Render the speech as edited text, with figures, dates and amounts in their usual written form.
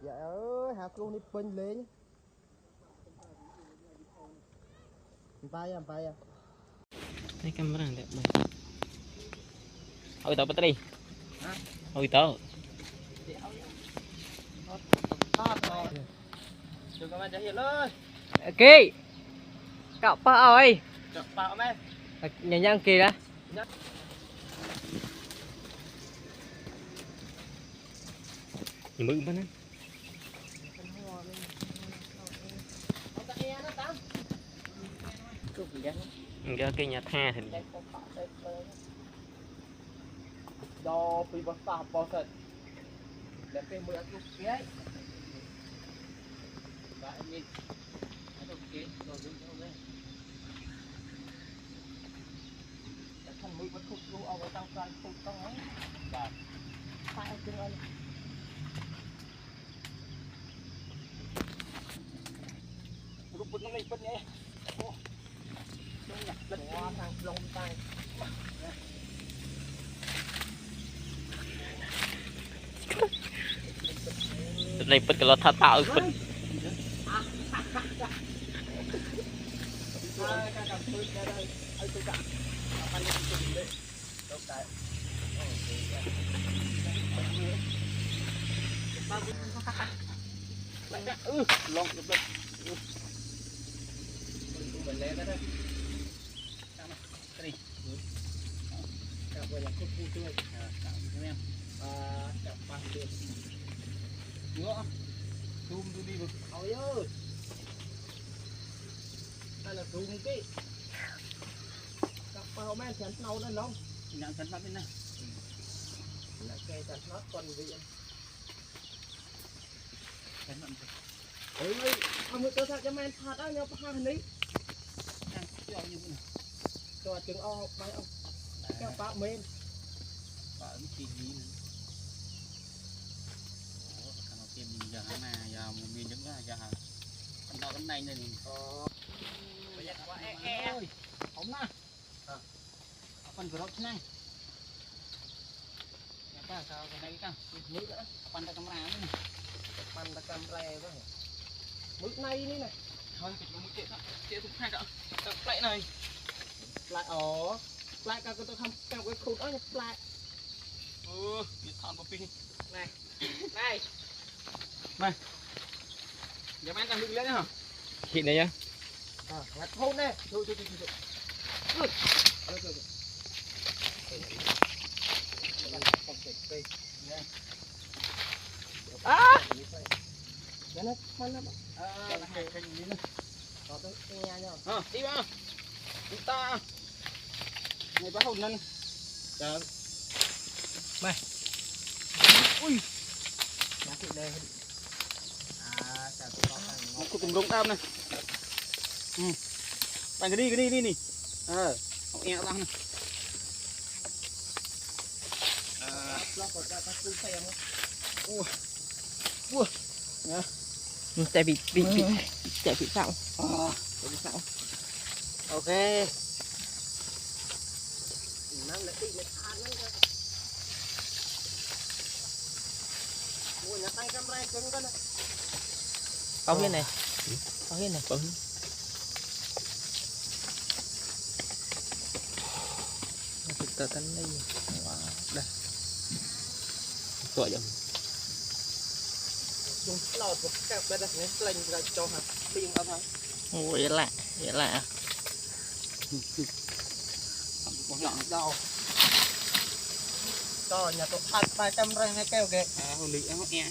dạ ơi hạt luôn đi pin lên bay à Ini kamera ndak baik. Ôi tao bắt đi. Ôi tao. đừng có mà chạy hiện ơi Kì. Cậu pa ơi. bảo mẹ Nhà nhang kì đó. Nhìn mừng bên đó. Cái nhà tha thì do bị bắt tạm bỏ thật để cái mũi ăn lúc kia ấy và em nhìn ăn lúc kia rồi đứng đâu đây để thân mũi vẫn khúc luôn ở trong cái khúc trong ấy và phải chừng ơi lúc bứt nó lên bứt nhé đông nhặt đất hoa thang lông tay này bật cái lọ thả tạo bật. Lông được đấy. Mình lên đó. Cái đi. Các bạn làm chút vui tươi. Các em. Chặt bằng được. Nữa. Zoom đi được. Ôi ơi. Đây là zoom cái. Các bạn men chắn nâu lên không? Nhận chắn bên này. Là cây chắn nó còn vị. Ôi ơi, ông tôi thật cho men thật á nhau hai hình đi. Cho trứng o bay ông. Các bạn men. Bạn chỉ gì nữa. Ủa, thằng nào kia mình giờ mà giờ mình đứng là giờ con đau cái này này. Bây giờ quá ơi. Ống na. Con vừa rốt này. Apa sao cái này cái mũi nữa. Pan ta camera nữa. Pan ta camera đó. Mũi này ní này. Thôi cái mũi kia cũng hai cậu. Tập lại này. Lại lại cả tôi không cao cái khúc đó lại. Biết thon một pin. Này. Này. Này. Giờ anh đang đứng lên hả? Hiện đây nhá. Ngặt hôn này. Thôi. Cái nó khoan lắm. Có tôi nghe nhau. Đi vào. Chúng ta. Này bác hồn năn. Chờ. Mày. Ui. Bác chị đây. Chào tôi có thằng Một cục rung đam này. Bạn cái đi nè. Học e lắm này. Chạy bị sao? Ok. Năm lại đi lại than nữa. Mua nhà tay camera cứng con này. Có hiên này. Có hiên này. Tờ tấn đây. Đây. Tội vậy. Dùng lò một cái bên này lên ra cho hả? Đi không thôi. Ôi vậy lạ. Một lọn đâu. Cho nhà tôi thay camera hay kêu kìa. Hồi lý em e.